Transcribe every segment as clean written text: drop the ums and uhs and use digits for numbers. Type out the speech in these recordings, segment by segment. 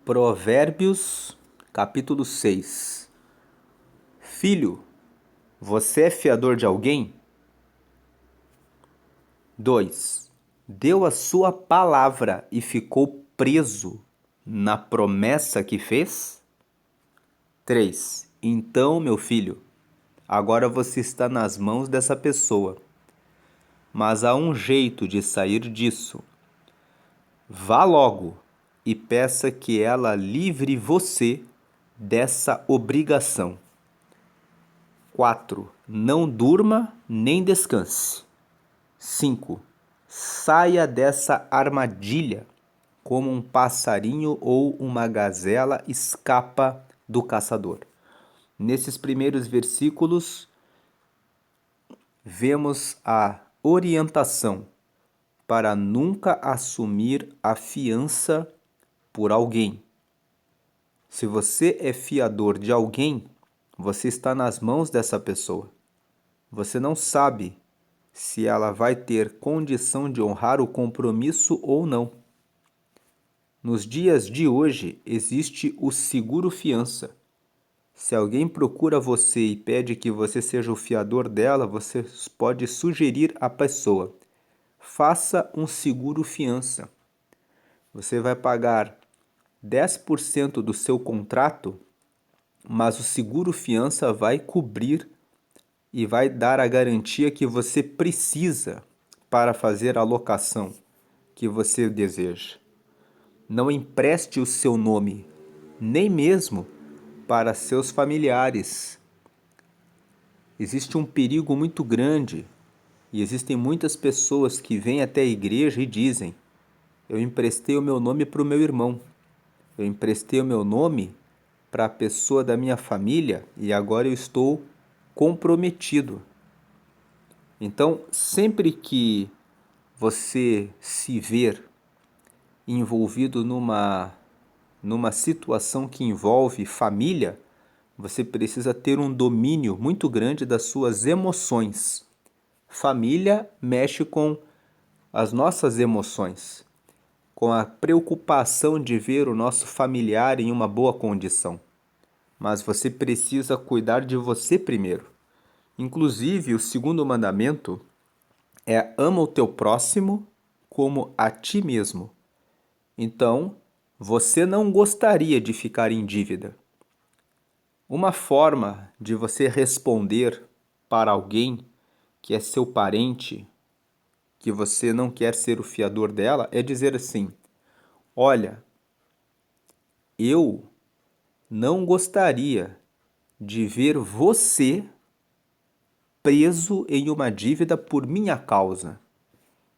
Provérbios, capítulo 6. Filho, você é fiador de alguém? 2. Deu a sua palavra e ficou preso na promessa que fez? 3. Então, meu filho, agora você está nas mãos dessa pessoa. Mas há um jeito de sair disso. Vá logo e peça que ela livre você dessa obrigação. 4. Não durma nem descanse. 5. Saia dessa armadilha como um passarinho ou uma gazela escapa do caçador. Nesses primeiros versículos, vemos a orientação para nunca assumir a fiança por alguém. Se você é fiador de alguém, você está nas mãos dessa pessoa. Você não sabe se ela vai ter condição de honrar o compromisso ou não. Nos dias de hoje, existe o seguro fiança. Se alguém procura você e pede que você seja o fiador dela, você pode sugerir à pessoa: faça um seguro fiança. Você vai pagar 10% do seu contrato, mas o seguro fiança vai cobrir e vai dar a garantia que você precisa para fazer a locação que você deseja. Não empreste o seu nome, nem mesmo para seus familiares. Existe um perigo muito grande e existem muitas pessoas que vêm até a igreja e dizem: eu emprestei o meu nome para o meu irmão, eu emprestei o meu nome para a pessoa da minha família e agora eu estou comprometido. Então, sempre que você se ver envolvido numa situação que envolve família, você precisa ter um domínio muito grande das suas emoções. Família mexe com as nossas emoções, com a preocupação de ver o nosso familiar em uma boa condição. Mas você precisa cuidar de você primeiro. Inclusive, o segundo mandamento é: ama o teu próximo como a ti mesmo. Então, você não gostaria de ficar em dívida. Uma forma de você responder para alguém que é seu parente, que você não quer ser o fiador dela, é dizer assim: olha, eu não gostaria de ver você preso em uma dívida por minha causa.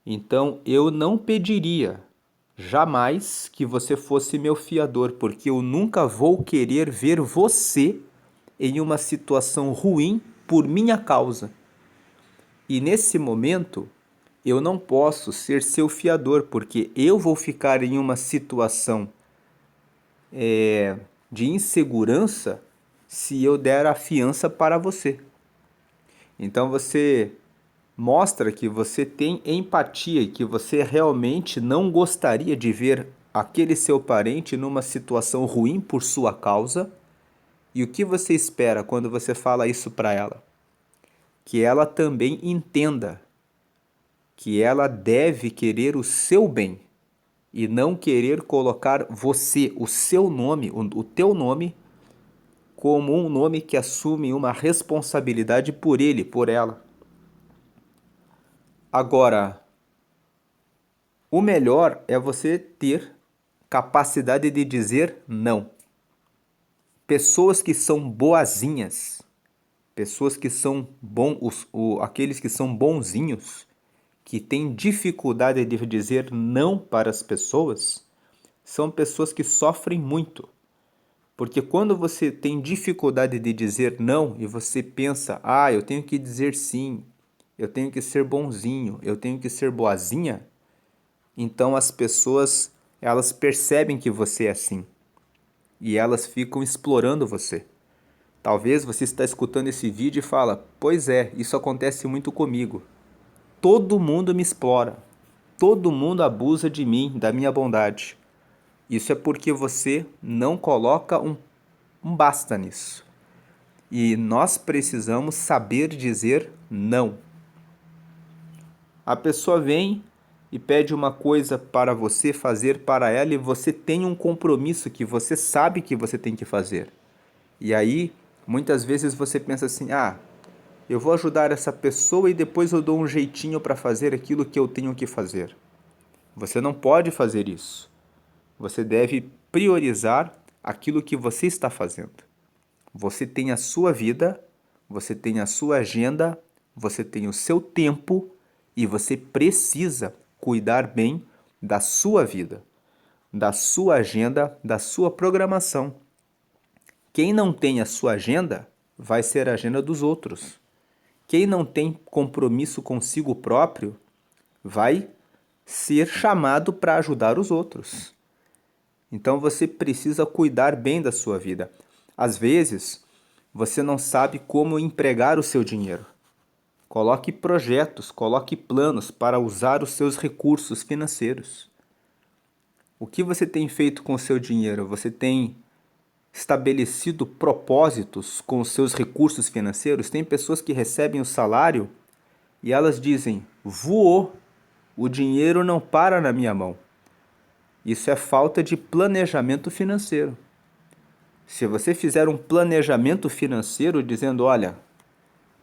Então eu não pediria jamais que você fosse meu fiador, porque eu nunca vou querer ver você em uma situação ruim por minha causa. E nesse momento, eu não posso ser seu fiador, porque eu vou ficar em uma situação de insegurança se eu der a fiança para você. Então você mostra que você tem empatia e que você realmente não gostaria de ver aquele seu parente numa situação ruim por sua causa. E o que você espera quando você fala isso para ela? Que ela também entenda que ela deve querer o seu bem e não querer colocar você, o seu nome, o teu nome, como um nome que assume uma responsabilidade por ele, por ela. Agora, o melhor é você ter capacidade de dizer não. Pessoas que são boazinhas, pessoas que são aqueles que são bonzinhos, que têm dificuldade de dizer não para as pessoas, são pessoas que sofrem muito. Porque quando você tem dificuldade de dizer não e você pensa: eu tenho que dizer sim, eu tenho que ser bonzinho, eu tenho que ser boazinha, então as pessoas, elas percebem que você é assim e elas ficam explorando você. Talvez você está escutando esse vídeo e fala: pois é, isso acontece muito comigo. Todo mundo me explora. Todo mundo abusa de mim, da minha bondade. Isso é porque você não coloca um basta nisso. E nós precisamos saber dizer não. A pessoa vem e pede uma coisa para você fazer para ela e você tem um compromisso que você sabe que você tem que fazer. E aí, muitas vezes você pensa assim: ah, eu vou ajudar essa pessoa e depois eu dou um jeitinho para fazer aquilo que eu tenho que fazer. Você não pode fazer isso. Você deve priorizar aquilo que você está fazendo. Você tem a sua vida, você tem a sua agenda, você tem o seu tempo e você precisa cuidar bem da sua vida, da sua agenda, da sua programação. Quem não tem a sua agenda vai ser a agenda dos outros. Quem não tem compromisso consigo próprio vai ser chamado para ajudar os outros. Então você precisa cuidar bem da sua vida. Às vezes, você não sabe como empregar o seu dinheiro. Coloque projetos, coloque planos para usar os seus recursos financeiros. O que você tem feito com o seu dinheiro? Você tem estabelecido propósitos com os seus recursos financeiros? Tem pessoas que recebem o salário e elas dizem: voou, o dinheiro não para na minha mão. Isso é falta de planejamento financeiro. Se você fizer um planejamento financeiro dizendo: olha,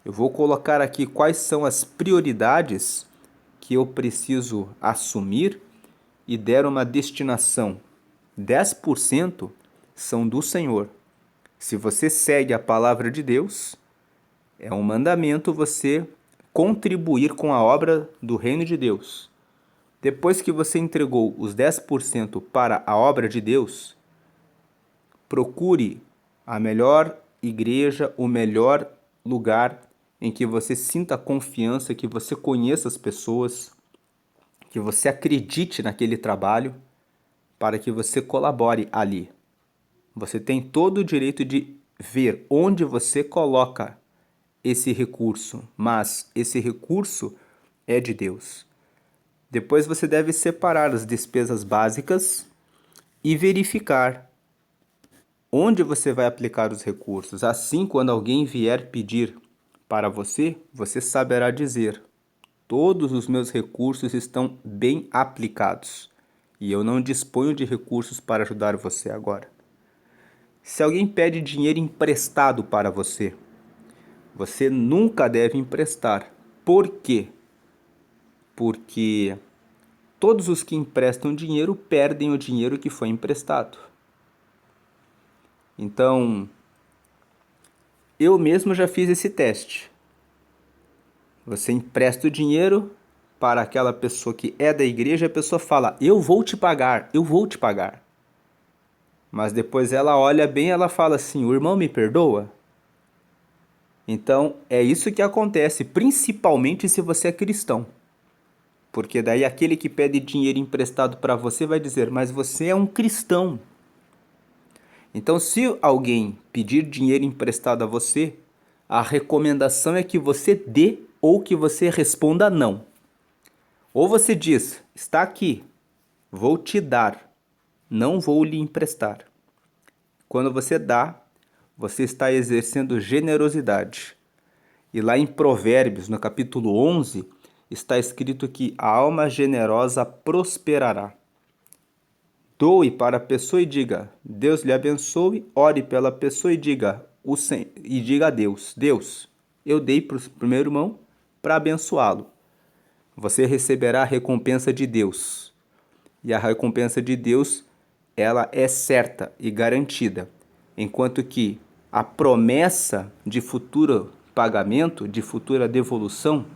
eu vou colocar aqui quais são as prioridades que eu preciso assumir e der uma destinação, 10% são do Senhor. Se você segue a palavra de Deus, é um mandamento você contribuir com a obra do reino de Deus. Depois que você entregou os 10% para a obra de Deus, procure a melhor igreja, o melhor lugar em que você sinta confiança, que você conheça as pessoas, que você acredite naquele trabalho, para que você colabore ali. Você tem todo o direito de ver onde você coloca esse recurso, mas esse recurso é de Deus. Depois você deve separar as despesas básicas e verificar onde você vai aplicar os recursos. Assim, quando alguém vier pedir para você, você saberá dizer: todos os meus recursos estão bem aplicados e eu não disponho de recursos para ajudar você agora. Se alguém pede dinheiro emprestado para você, você nunca deve emprestar. Por quê? Porque todos os que emprestam dinheiro perdem o dinheiro que foi emprestado. Então, eu mesmo já fiz esse teste. Você empresta o dinheiro para aquela pessoa que é da igreja, a pessoa fala: eu vou te pagar, eu vou te pagar. Mas depois ela olha bem, ela fala assim: o irmão me perdoa? Então, é isso que acontece, principalmente se você é cristão. Porque daí aquele que pede dinheiro emprestado para você vai dizer: mas você é um cristão. Então, se alguém pedir dinheiro emprestado a você, a recomendação é que você dê ou que você responda não. Ou você diz: está aqui, vou te dar, não vou lhe emprestar. Quando você dá, você está exercendo generosidade. E lá em Provérbios, no capítulo 11, está escrito que a alma generosa prosperará. Doe para a pessoa e diga: Deus lhe abençoe. Ore pela pessoa e diga a Deus: Deus, eu dei para o meu irmão para abençoá-lo. Você receberá a recompensa de Deus. E a recompensa de Deus, ela é certa e garantida. Enquanto que a promessa de futuro pagamento, de futura devolução,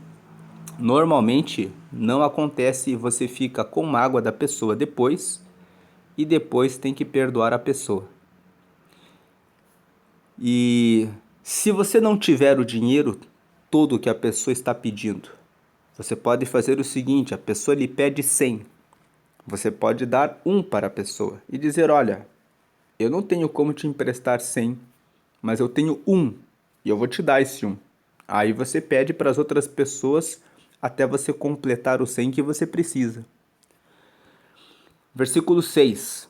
normalmente não acontece e você fica com mágoa da pessoa depois e depois tem que perdoar a pessoa. E se você não tiver o dinheiro todo que a pessoa está pedindo, você pode fazer o seguinte: a pessoa lhe pede 100. Você pode dar 1 para a pessoa e dizer: olha, eu não tenho como te emprestar 100, mas eu tenho 1 e eu vou te dar esse 1. Aí você pede para as outras pessoas até você completar o 100 que você precisa. Versículo 6.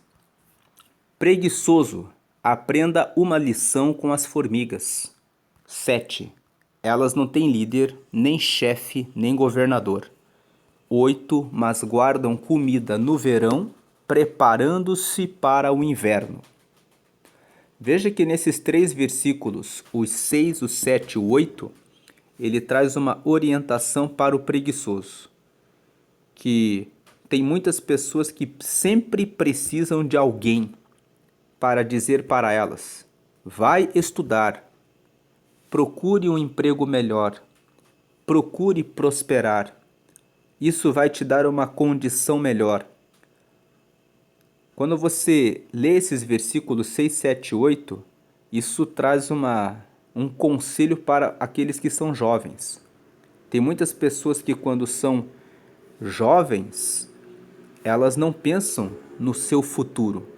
Preguiçoso, aprenda uma lição com as formigas. 7. Elas não têm líder, nem chefe, nem governador. 8. Mas guardam comida no verão, preparando-se para o inverno. Veja que nesses 3 versículos, os 6, o 7 e o 8, ele traz uma orientação para o preguiçoso, que tem muitas pessoas que sempre precisam de alguém para dizer para elas: vai estudar, procure um emprego melhor, procure prosperar. Isso vai te dar uma condição melhor. Quando você lê esses versículos 6, 7 e 8, isso traz um conselho para aqueles que são jovens. Tem muitas pessoas que quando são jovens, elas não pensam no seu futuro.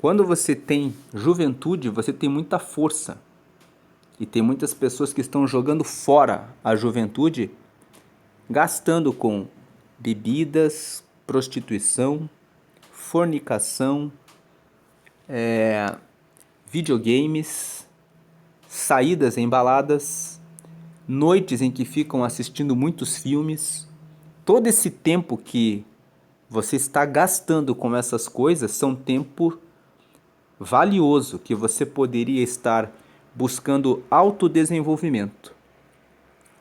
Quando você tem juventude, você tem muita força. E tem muitas pessoas que estão jogando fora a juventude, gastando com bebidas, prostituição, fornicação, videogames, saídas em baladas, noites em que ficam assistindo muitos filmes. Todo esse tempo que você está gastando com essas coisas são tempo valioso que você poderia estar buscando autodesenvolvimento.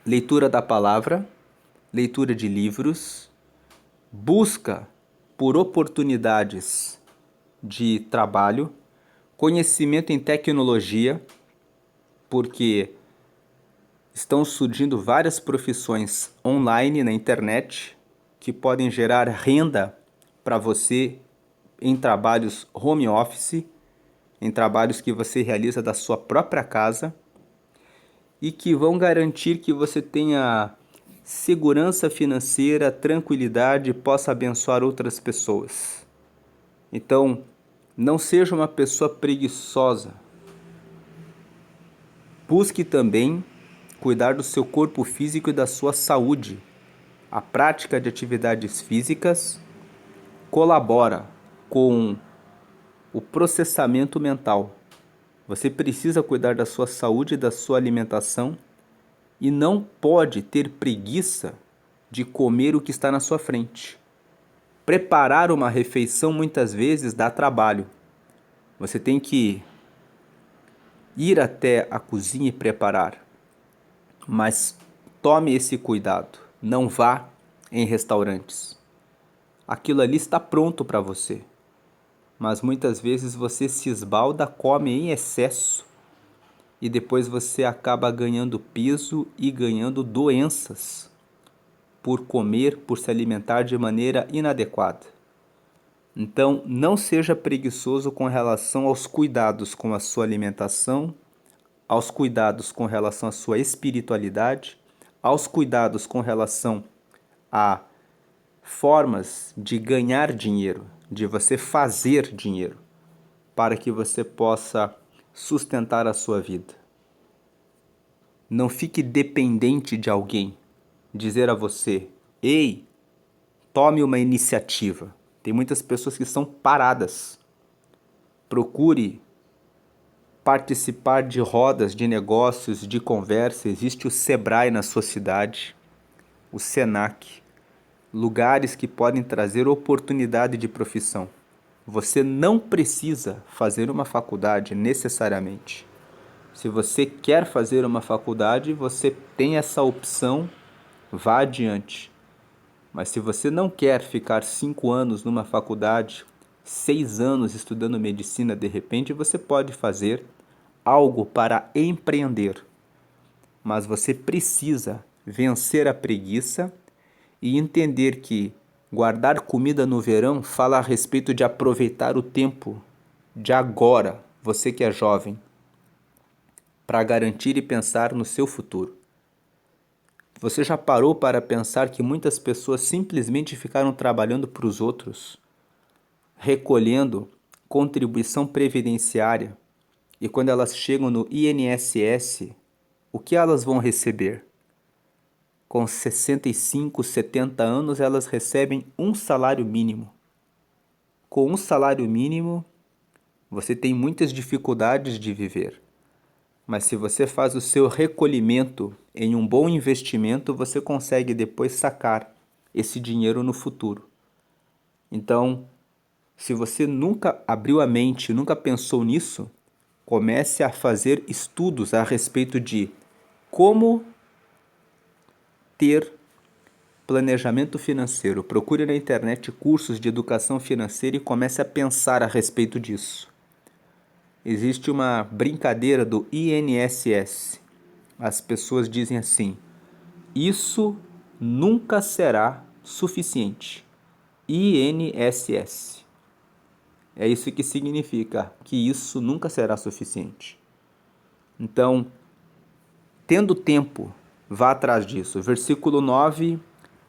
Leitura da palavra, leitura de livros, busca por oportunidades de trabalho, conhecimento em tecnologia, porque estão surgindo várias profissões online na internet que podem gerar renda para você em trabalhos home office, em trabalhos que você realiza da sua própria casa e que vão garantir que você tenha segurança financeira, tranquilidade e possa abençoar outras pessoas. Então, não seja uma pessoa preguiçosa. Busque também cuidar do seu corpo físico e da sua saúde. A prática de atividades físicas colabora com o processamento mental. Você precisa cuidar da sua saúde e da sua alimentação e não pode ter preguiça de comer o que está na sua frente. Preparar uma refeição muitas vezes dá trabalho. Você tem que ir até a cozinha e preparar. Mas tome esse cuidado. Não vá em restaurantes. Aquilo ali está pronto para você. Mas muitas vezes você se esbalda, come em excesso e depois você acaba ganhando peso e ganhando doenças por comer, por se alimentar de maneira inadequada. Então, não seja preguiçoso com relação aos cuidados com a sua alimentação, aos cuidados com relação à sua espiritualidade, aos cuidados com relação a formas de ganhar dinheiro, de você fazer dinheiro, para que você possa sustentar a sua vida. Não fique dependente de alguém dizer a você: ei, tome uma iniciativa. Tem muitas pessoas que estão paradas. Procure participar de rodas de negócios, de conversa. Existe o Sebrae na sua cidade, o Senac, lugares que podem trazer oportunidade de profissão. Você não precisa fazer uma faculdade necessariamente. Se você quer fazer uma faculdade, você tem essa opção, vá adiante. Mas se você não quer ficar 5 anos numa faculdade, 6 anos estudando medicina, de repente você pode fazer algo para empreender. Mas você precisa vencer a preguiça e entender que guardar comida no verão fala a respeito de aproveitar o tempo de agora, você que é jovem, para garantir e pensar no seu futuro. Você já parou para pensar que muitas pessoas simplesmente ficaram trabalhando para os outros, recolhendo contribuição previdenciária, e quando elas chegam no INSS, o que elas vão receber? Com 65, 70 anos, elas recebem um salário mínimo. com um salário mínimo, você tem muitas dificuldades de viver. Mas se você faz o seu recolhimento em um bom investimento, você consegue depois sacar esse dinheiro no futuro. Então, se você nunca abriu a mente, nunca pensou nisso, comece a fazer estudos a respeito de como ter planejamento financeiro. Procure na internet cursos de educação financeira e comece a pensar a respeito disso. Existe uma brincadeira do INSS. As pessoas dizem assim: isso nunca será suficiente. INSS. É isso que significa, que isso nunca será suficiente. Então, tendo tempo, vá atrás disso. Versículo 9,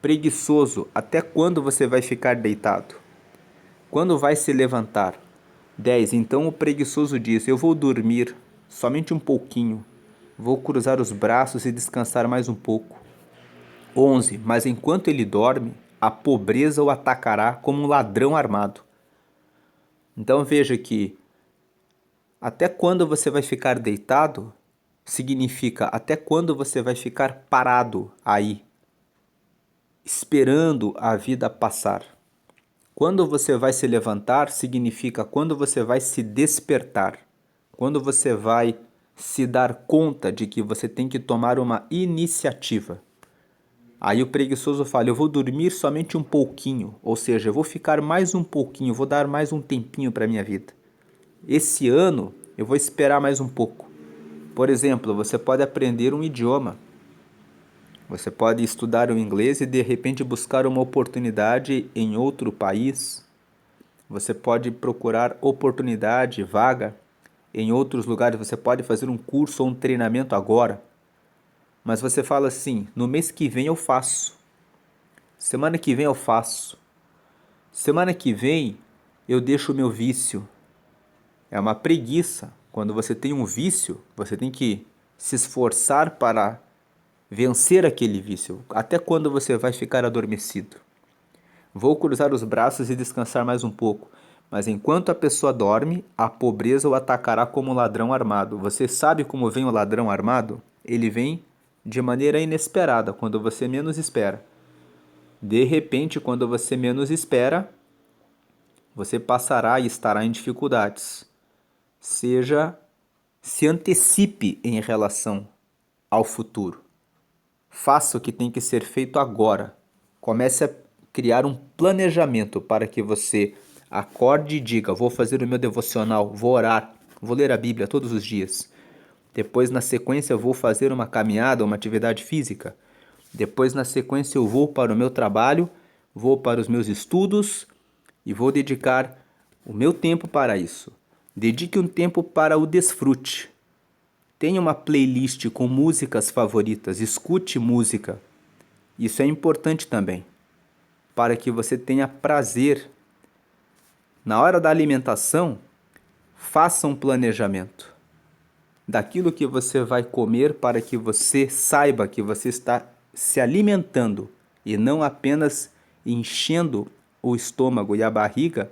preguiçoso, até quando você vai ficar deitado? Quando vai se levantar? 10, então o preguiçoso diz, eu vou dormir somente um pouquinho, vou cruzar os braços e descansar mais um pouco. 11, mas enquanto ele dorme, a pobreza o atacará como um ladrão armado. Então veja que até quando você vai ficar deitado significa até quando você vai ficar parado aí, esperando a vida passar. Quando você vai se levantar significa quando você vai se despertar, quando você vai se dar conta de que você tem que tomar uma iniciativa. Aí o preguiçoso fala, eu vou dormir somente um pouquinho, ou seja, eu vou ficar mais um pouquinho, vou dar mais um tempinho para a minha vida. Esse ano eu vou esperar mais um pouco. Por exemplo, você pode aprender um idioma. Você pode estudar o inglês e de repente buscar uma oportunidade em outro país. Você pode procurar oportunidade, vaga em outros lugares. Você pode fazer um curso ou um treinamento agora. Mas você fala assim, no mês que vem eu faço. Semana que vem eu faço. Semana que vem eu deixo o meu vício. É uma preguiça. Quando você tem um vício, você tem que se esforçar para vencer aquele vício. Até quando você vai ficar adormecido? Vou cruzar os braços e descansar mais um pouco. Mas enquanto a pessoa dorme, a pobreza o atacará como um ladrão armado. Você sabe como vem o ladrão armado? Ele vem de maneira inesperada, quando você menos espera. De repente, quando você menos espera, você passará e estará em dificuldades. Se antecipe em relação ao futuro. Faça o que tem que ser feito agora. Comece a criar um planejamento para que você acorde e diga, vou fazer o meu devocional, vou orar, vou ler a Bíblia todos os dias. Depois, na sequência, eu vou fazer uma caminhada, uma atividade física. Depois, na sequência, eu vou para o meu trabalho, vou para os meus estudos e vou dedicar o meu tempo para isso. Dedique um tempo para o desfrute. Tenha uma playlist com músicas favoritas, escute música. Isso é importante também, para que você tenha prazer. Na hora da alimentação, faça um planejamento daquilo que você vai comer para que você saiba que você está se alimentando e não apenas enchendo o estômago e a barriga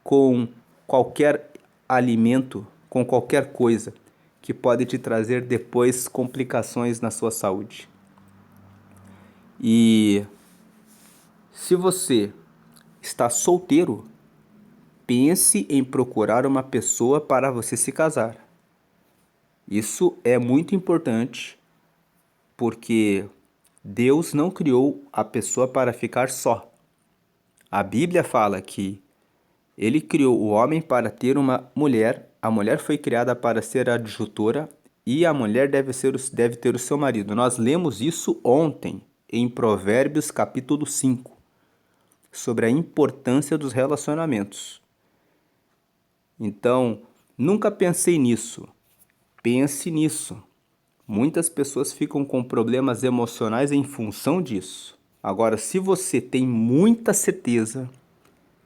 com qualquer alimento, com qualquer coisa que pode te trazer depois complicações na sua saúde. E se você está solteiro, pense em procurar uma pessoa para você se casar. Isso é muito importante, porque Deus não criou a pessoa para ficar só. A Bíblia fala que Ele criou o homem para ter uma mulher, a mulher foi criada para ser a adjutora e a mulher deve ter o seu marido. Nós lemos isso ontem em Provérbios capítulo 5, sobre a importância dos relacionamentos. Então, nunca pensei nisso. Pense nisso. Muitas pessoas ficam com problemas emocionais em função disso. Agora, se você tem muita certeza,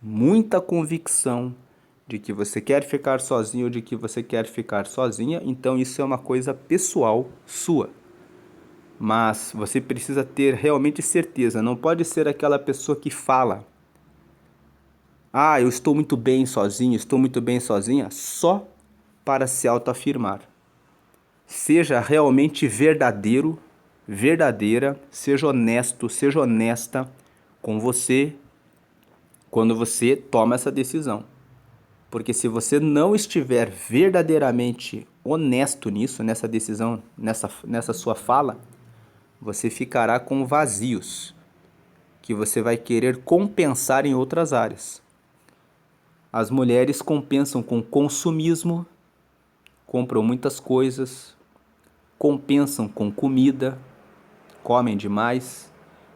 muita convicção de que você quer ficar sozinho ou de que você quer ficar sozinha, então isso é uma coisa pessoal sua. Mas você precisa ter realmente certeza, não pode ser aquela pessoa que fala. Ah, eu estou muito bem sozinho, estou muito bem sozinha, só para se autoafirmar. Seja realmente verdadeiro, verdadeira, seja honesto, seja honesta com você quando você toma essa decisão. Porque se você não estiver verdadeiramente honesto nisso, nessa decisão, nessa sua fala, você ficará com vazios que você vai querer compensar em outras áreas. As mulheres compensam com consumismo, compram muitas coisas, compensam com comida, comem demais,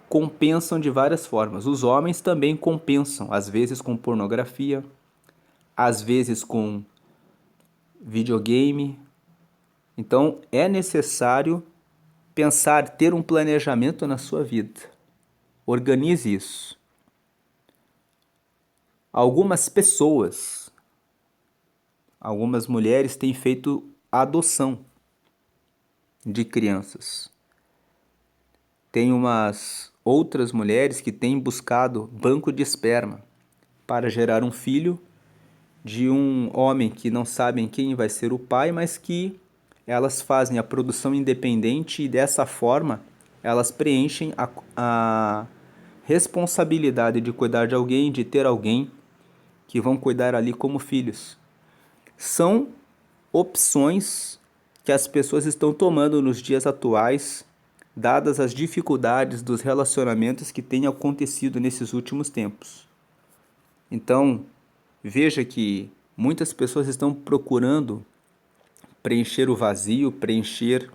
compensam de várias formas. Os homens também compensam, às vezes com pornografia, às vezes com videogame. Então é necessário pensar, ter um planejamento na sua vida. Organize isso. Algumas pessoas, algumas mulheres têm feito adoção de crianças. Tem umas outras mulheres que têm buscado banco de esperma para gerar um filho de um homem que não sabem quem vai ser o pai, mas que elas fazem a produção independente e dessa forma elas preenchem a responsabilidade de cuidar de alguém, de ter alguém que vão cuidar ali como filhos. São opções que as pessoas estão tomando nos dias atuais, dadas as dificuldades dos relacionamentos que têm acontecido nesses últimos tempos. Então, veja que muitas pessoas estão procurando preencher o vazio, preencher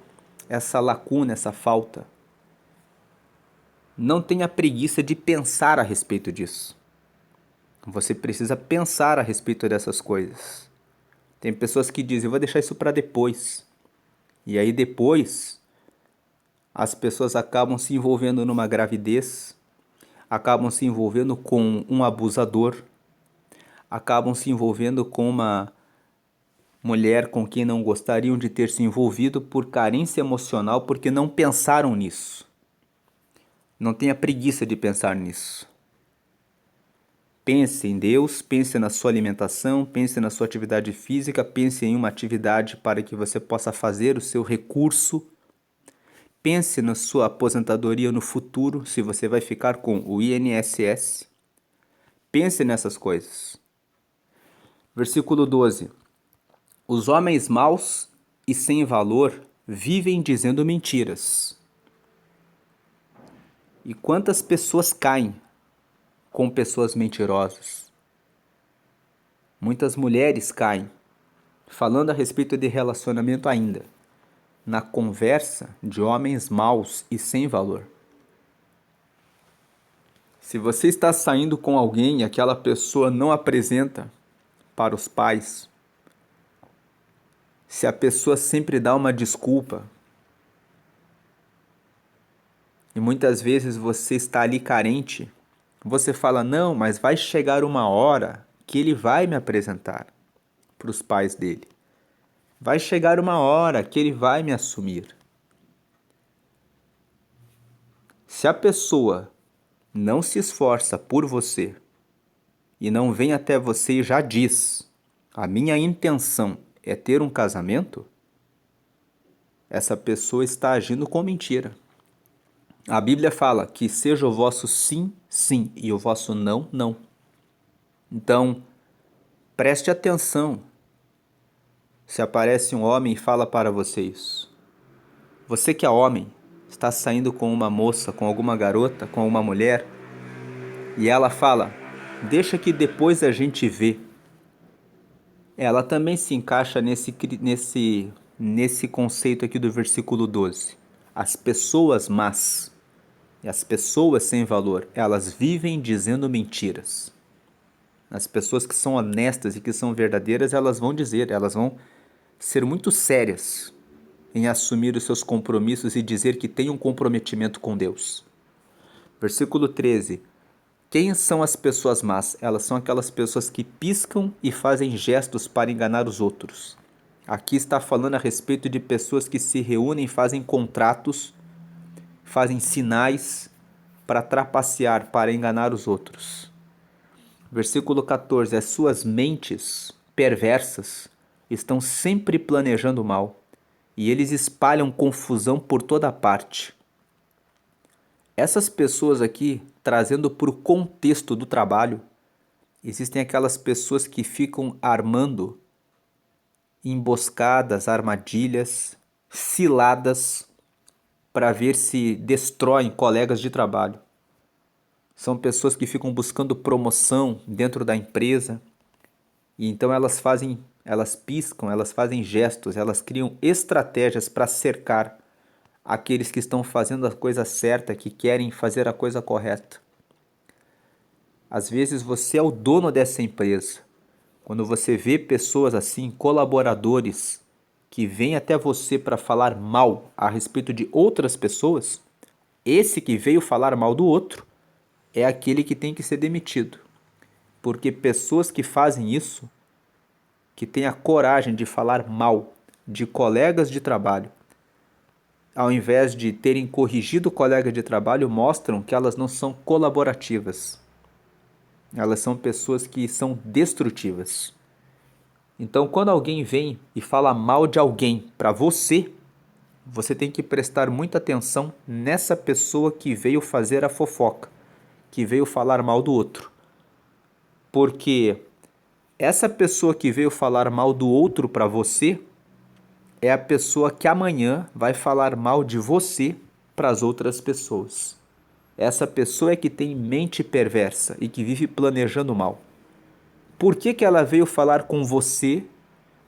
essa lacuna, essa falta. Não tenha preguiça de pensar a respeito disso. Você precisa pensar a respeito dessas coisas. Tem pessoas que dizem, eu vou deixar isso para depois. E aí depois, as pessoas acabam se envolvendo numa gravidez, acabam se envolvendo com um abusador, acabam se envolvendo com uma mulher com quem não gostariam de ter se envolvido por carência emocional, porque não pensaram nisso. Não tenha preguiça de pensar nisso. Pense em Deus, pense na sua alimentação, pense na sua atividade física, pense em uma atividade para que você possa fazer o seu recurso. Pense na sua aposentadoria no futuro, se você vai ficar com o INSS. Pense nessas coisas. Versículo 12. Os homens maus e sem valor vivem dizendo mentiras. E quantas pessoas caem com pessoas mentirosas? Muitas mulheres caem, falando a respeito de relacionamento ainda, na conversa de homens maus e sem valor. Se você está saindo com alguém e aquela pessoa não apresenta para os pais, se a pessoa sempre dá uma desculpa, e muitas vezes você está ali carente, você fala, não, mas vai chegar uma hora que ele vai me apresentar para os pais dele. Vai chegar uma hora que ele vai me assumir. Se a pessoa não se esforça por você e não vem até você e já diz, a minha intenção é ter um casamento, essa pessoa está agindo com mentira. A Bíblia fala que seja o vosso sim, sim, e o vosso não, não. Então, preste atenção se aparece um homem e fala para você isso. Você que é homem, está saindo com uma moça, com alguma garota, com uma mulher, e ela fala, deixa que depois a gente vê. Ela também se encaixa nesse conceito aqui do versículo 12. As pessoas más e as pessoas sem valor, elas vivem dizendo mentiras. As pessoas que são honestas e que são verdadeiras, elas vão dizer, elas vão ser muito sérias em assumir os seus compromissos e dizer que tem um comprometimento com Deus. Versículo 13. Quem são as pessoas más? Elas são aquelas pessoas que piscam e fazem gestos para enganar os outros. Aqui está falando a respeito de pessoas que se reúnem, fazem contratos, fazem sinais para trapacear, para enganar os outros. Versículo 14: as suas mentes perversas estão sempre planejando mal, e eles espalham confusão por toda parte. Essas pessoas aqui, trazendo para o contexto do trabalho, existem aquelas pessoas que ficam armando emboscadas, armadilhas, ciladas para ver se destroem colegas de trabalho. São pessoas que ficam buscando promoção dentro da empresa e então elas piscam, elas fazem gestos, elas criam estratégias para cercar aqueles que estão fazendo a coisa certa, que querem fazer a coisa correta. Às vezes você é o dono dessa empresa. Quando você vê pessoas assim, colaboradores, que vêm até você para falar mal a respeito de outras pessoas, esse que veio falar mal do outro é aquele que tem que ser demitido. Porque pessoas que fazem isso, que têm a coragem de falar mal de colegas de trabalho, ao invés de terem corrigido o colega de trabalho, mostram que elas não são colaborativas. Elas são pessoas que são destrutivas. Então, quando alguém vem e fala mal de alguém para você, você tem que prestar muita atenção nessa pessoa que veio fazer a fofoca, que veio falar mal do outro. Porque essa pessoa que veio falar mal do outro para você é a pessoa que amanhã vai falar mal de você para as outras pessoas. Essa pessoa é que tem mente perversa e que vive planejando mal. Por que ela veio falar com você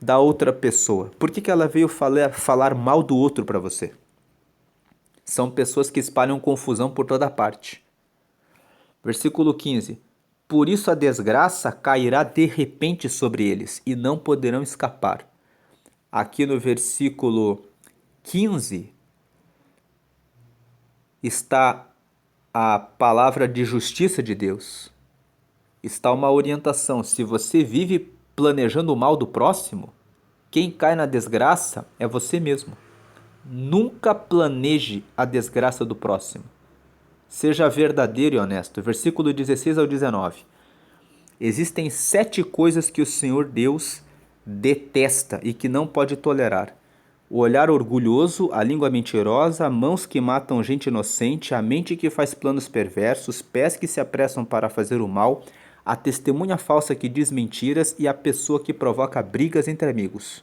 da outra pessoa? Por que ela veio falar mal do outro para você? São pessoas que espalham confusão por toda parte. Versículo 15. Por isso a desgraça cairá de repente sobre eles e não poderão escapar. Aqui no versículo 15 está a palavra de justiça de Deus. Está uma orientação. Se você vive planejando o mal do próximo, quem cai na desgraça é você mesmo. Nunca planeje a desgraça do próximo. Seja verdadeiro e honesto. Versículo 16 ao 19. Existem 7 coisas que o Senhor Deus detesta e que não pode tolerar: o olhar orgulhoso, a língua mentirosa, mãos que matam gente inocente, a mente que faz planos perversos, pés que se apressam para fazer o mal, a testemunha falsa que diz mentiras e a pessoa que provoca brigas entre amigos.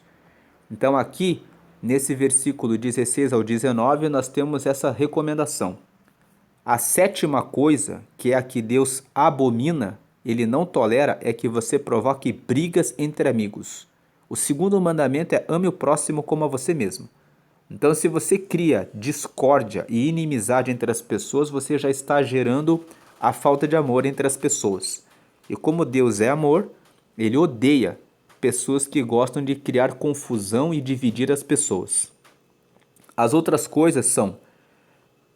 Então aqui, nesse versículo 16 ao 19, nós temos essa recomendação. A 7ª coisa, que é a que Deus abomina, ele não tolera, é que você provoque brigas entre amigos. O 2º mandamento é ame o próximo como a você mesmo. Então, se você cria discórdia e inimizade entre as pessoas, você já está gerando a falta de amor entre as pessoas. E como Deus é amor, ele odeia pessoas que gostam de criar confusão e dividir as pessoas. As outras coisas são: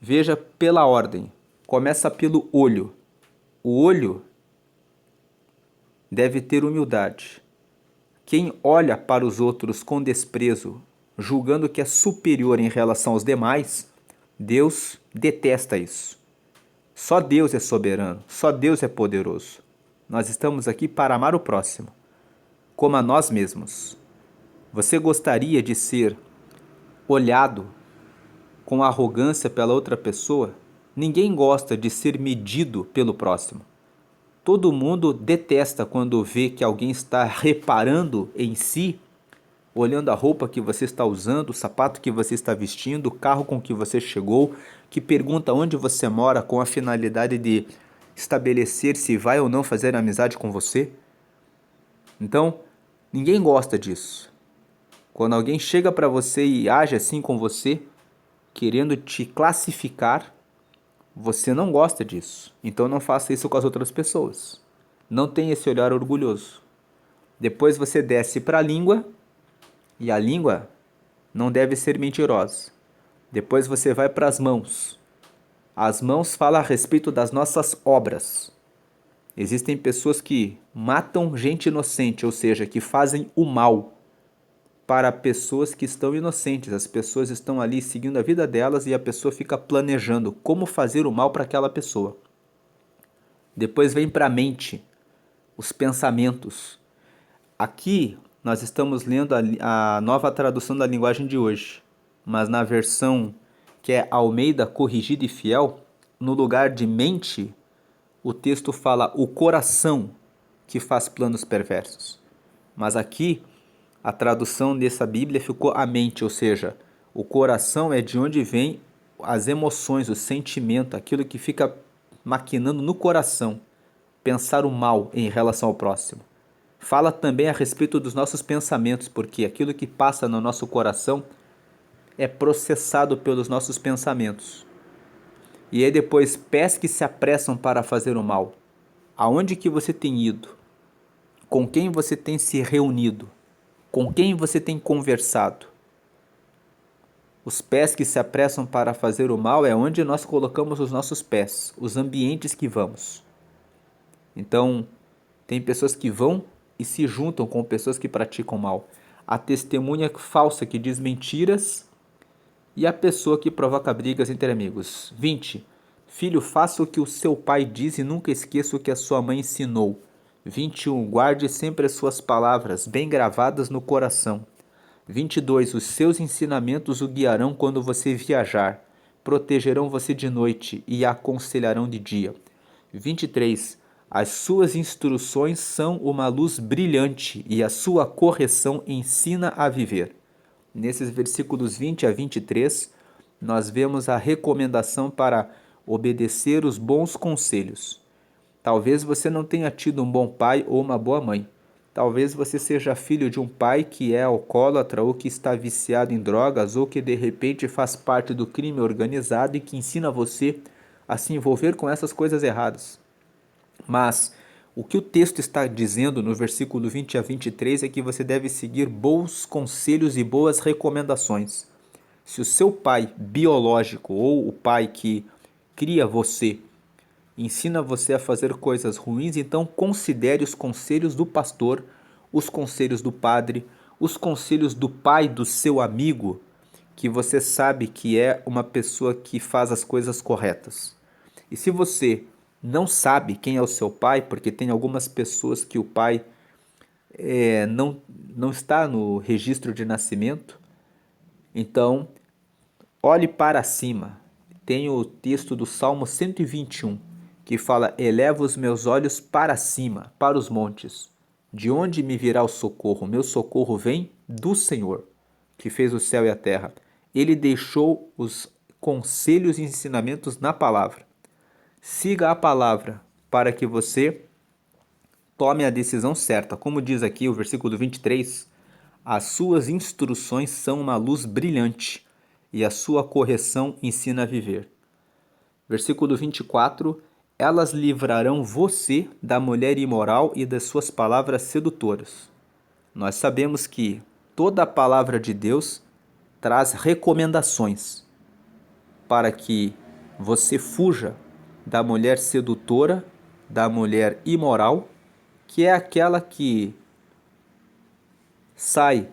veja pela ordem. Começa pelo olho. O olho deve ter humildade. Quem olha para os outros com desprezo, julgando que é superior em relação aos demais, Deus detesta isso. Só Deus é soberano, só Deus é poderoso. Nós estamos aqui para amar o próximo, como a nós mesmos. Você gostaria de ser olhado com arrogância pela outra pessoa? Ninguém gosta de ser medido pelo próximo. Todo mundo detesta quando vê que alguém está reparando em si, olhando a roupa que você está usando, o sapato que você está vestindo, o carro com que você chegou, que pergunta onde você mora com a finalidade de estabelecer se vai ou não fazer amizade com você. Então, ninguém gosta disso. Quando alguém chega para você e age assim com você, querendo te classificar, você não gosta disso. Então não faça isso com as outras pessoas. Não tenha esse olhar orgulhoso. Depois você desce para a língua, e a língua não deve ser mentirosa. Depois você vai para as mãos. As mãos falam a respeito das nossas obras. Existem pessoas que matam gente inocente, ou seja, que fazem o mal para pessoas que estão inocentes. As pessoas estão ali seguindo a vida delas e a pessoa fica planejando como fazer o mal para aquela pessoa. Depois vem para a mente. os pensamentos. Aqui nós estamos lendo a nova tradução da linguagem de hoje, mas na versão que é Almeida Corrigida e Fiel, no lugar de mente, o texto fala o coração que faz planos perversos. Mas aqui a tradução dessa Bíblia ficou a mente, ou seja, o coração é de onde vem as emoções, o sentimento, aquilo que fica maquinando no coração, pensar o mal em relação ao próximo. Fala também a respeito dos nossos pensamentos, porque aquilo que passa no nosso coração é processado pelos nossos pensamentos. E aí depois, pés que se apressam para fazer o mal. Aonde que você tem ido? Com quem você tem se reunido? Com quem você tem conversado? Os pés que se apressam para fazer o mal é onde nós colocamos os nossos pés, os ambientes que vamos. Então, tem pessoas que vão e se juntam com pessoas que praticam mal. A testemunha falsa que diz mentiras e a pessoa que provoca brigas entre amigos. 20. Filho, faça o que o seu pai diz e nunca esqueça o que a sua mãe ensinou. 21. Guarde sempre as suas palavras bem gravadas no coração. 22. Os seus ensinamentos o guiarão quando você viajar. Protegerão você de noite e a aconselharão de dia. 23. As suas instruções são uma luz brilhante e a sua correção ensina a viver. Nesses versículos 20 a 23, nós vemos a recomendação para obedecer os bons conselhos. Talvez você não tenha tido um bom pai ou uma boa mãe. Talvez você seja filho de um pai que é alcoólatra ou que está viciado em drogas ou que de repente faz parte do crime organizado e que ensina você a se envolver com essas coisas erradas. Mas o que o texto está dizendo no versículo 20 a 23 é que você deve seguir bons conselhos e boas recomendações. Se o seu pai biológico ou o pai que cria você ensina você a fazer coisas ruins, então considere os conselhos do pastor, os conselhos do padre, os conselhos do pai do seu amigo, que você sabe que é uma pessoa que faz as coisas corretas. E se você não sabe quem é o seu pai, porque tem algumas pessoas que o pai não está no registro de nascimento, então olhe para cima. Tem o texto do Salmo 121, que fala: eleva os meus olhos para cima, para os montes. De onde me virá o socorro? Meu socorro vem do Senhor, que fez o céu e a terra. Ele deixou os conselhos e ensinamentos na palavra. Siga a palavra para que você tome a decisão certa. Como diz aqui o versículo 23, as suas instruções são uma luz brilhante e a sua correção ensina a viver. Versículo 24, elas livrarão você da mulher imoral e das suas palavras sedutoras. Nós sabemos que toda a palavra de Deus traz recomendações para que você fuja da mulher sedutora, da mulher imoral, que é aquela que sai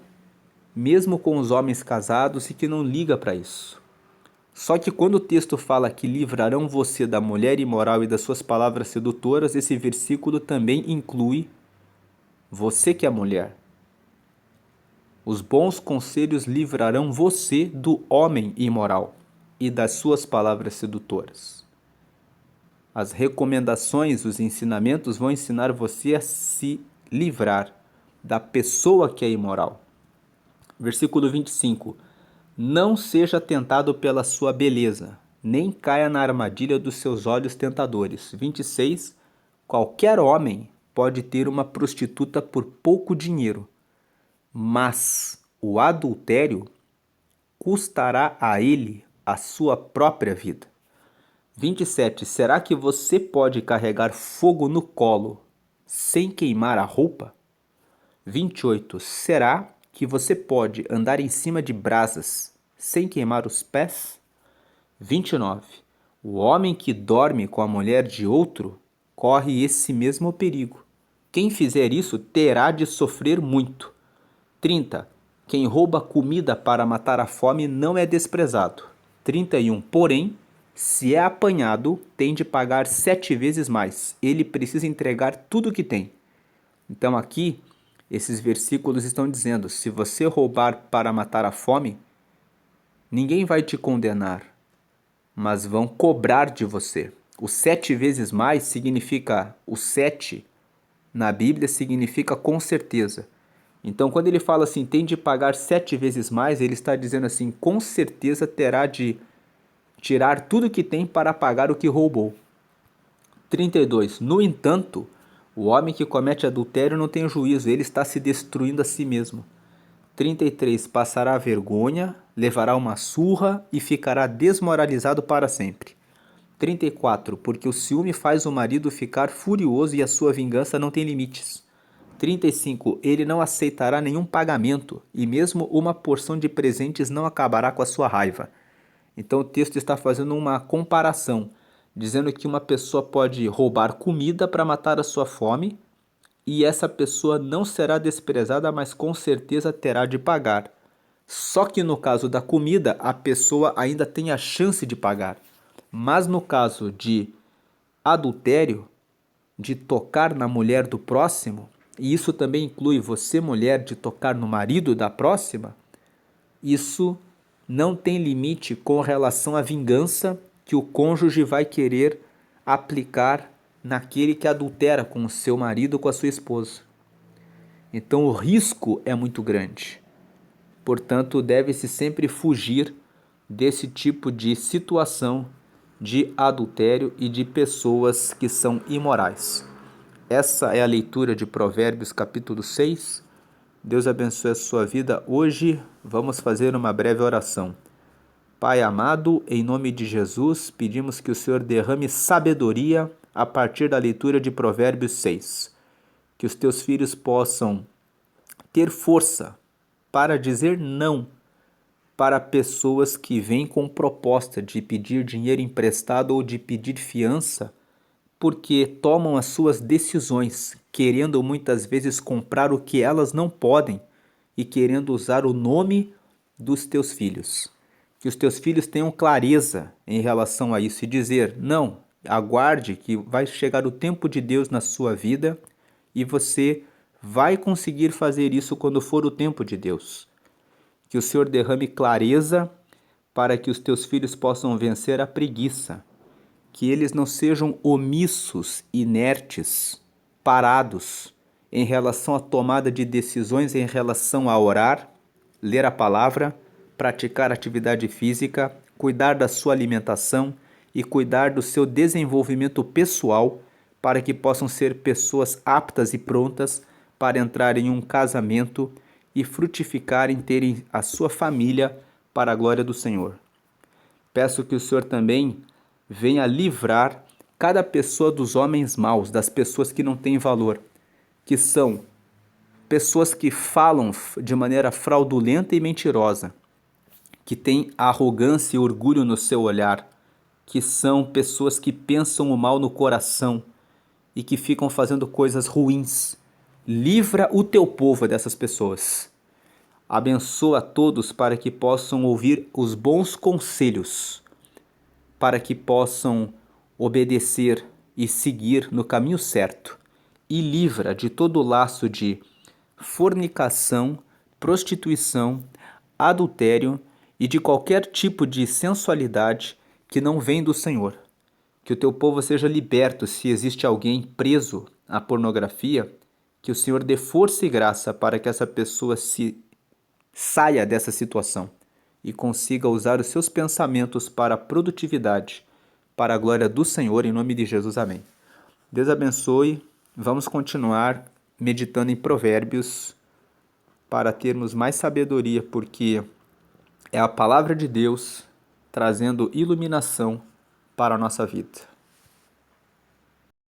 mesmo com os homens casados e que não liga para isso. Só que quando o texto fala que livrarão você da mulher imoral e das suas palavras sedutoras, esse versículo também inclui você que é mulher. Os bons conselhos livrarão você do homem imoral e das suas palavras sedutoras. As recomendações, os ensinamentos vão ensinar você a se livrar da pessoa que é imoral. Versículo 25. Não seja tentado pela sua beleza, nem caia na armadilha dos seus olhos tentadores. 26. Qualquer homem pode ter uma prostituta por pouco dinheiro, mas o adultério custará a ele a sua própria vida. 27. Será que você pode carregar fogo no colo sem queimar a roupa? 28. Será que você pode andar em cima de brasas sem queimar os pés? 29. O homem que dorme com a mulher de outro corre esse mesmo perigo. Quem fizer isso terá de sofrer muito. 30. Quem rouba comida para matar a fome não é desprezado. 31. Porém, se é apanhado, tem de pagar 7 vezes mais. Ele precisa entregar tudo o que tem. Então aqui, esses versículos estão dizendo, se você roubar para matar a fome, ninguém vai te condenar, mas vão cobrar de você. O 7 vezes mais significa, o 7 na Bíblia significa com certeza. Então quando ele fala assim, tem de pagar 7 vezes mais, ele está dizendo assim, com certeza terá de tirar tudo que tem para pagar o que roubou. 32. No entanto, o homem que comete adultério não tem juízo, ele está se destruindo a si mesmo. 33. Passará vergonha, levará uma surra e ficará desmoralizado para sempre. 34. Porque o ciúme faz o marido ficar furioso e a sua vingança não tem limites. 35. Ele não aceitará nenhum pagamento e mesmo uma porção de presentes não acabará com a sua raiva. Então o texto está fazendo uma comparação, dizendo que uma pessoa pode roubar comida para matar a sua fome e essa pessoa não será desprezada, mas com certeza terá de pagar. Só que no caso da comida, a pessoa ainda tem a chance de pagar. Mas no caso de adultério, de tocar na mulher do próximo, e isso também inclui você, mulher, de tocar no marido da próxima, isso não tem limite com relação à vingança que o cônjuge vai querer aplicar naquele que adultera com o seu marido ou com a sua esposa. Então o risco é muito grande. Portanto, deve-se sempre fugir desse tipo de situação de adultério e de pessoas que são imorais. Essa é a leitura de Provérbios capítulo 6. Deus abençoe a sua vida. Hoje vamos fazer uma breve oração. Pai amado, em nome de Jesus, pedimos que o Senhor derrame sabedoria a partir da leitura de Provérbios 6. Que os teus filhos possam ter força para dizer não para pessoas que vêm com proposta de pedir dinheiro emprestado ou de pedir fiança, porque tomam as suas decisões, querendo muitas vezes comprar o que elas não podem e querendo usar o nome dos teus filhos. Que os teus filhos tenham clareza em relação a isso e dizer, não, aguarde que vai chegar o tempo de Deus na sua vida e você vai conseguir fazer isso quando for o tempo de Deus. Que o Senhor derrame clareza para que os teus filhos possam vencer a preguiça, que eles não sejam omissos, inertes, parados em relação à tomada de decisões, em relação a orar, ler a palavra, praticar atividade física, cuidar da sua alimentação e cuidar do seu desenvolvimento pessoal para que possam ser pessoas aptas e prontas para entrar em um casamento e frutificar em terem a sua família para a glória do Senhor. Peço que o Senhor também venha livrar cada pessoa dos homens maus, das pessoas que não têm valor, que são pessoas que falam de maneira fraudulenta e mentirosa, que têm arrogância e orgulho no seu olhar, que são pessoas que pensam o mal no coração e que ficam fazendo coisas ruins. Livra o teu povo dessas pessoas. Abençoa todos para que possam ouvir os bons conselhos, para que possam obedecer e seguir no caminho certo. E livra de todo o laço de fornicação, prostituição, adultério e de qualquer tipo de sensualidade que não vem do Senhor. Que o teu povo seja liberto se existe alguém preso à pornografia, que o Senhor dê força e graça para que essa pessoa saia dessa situação e consiga usar os seus pensamentos para a produtividade, para a glória do Senhor, em nome de Jesus. Amém. Deus abençoe. Vamos continuar meditando em Provérbios para termos mais sabedoria, porque é a palavra de Deus trazendo iluminação para a nossa vida.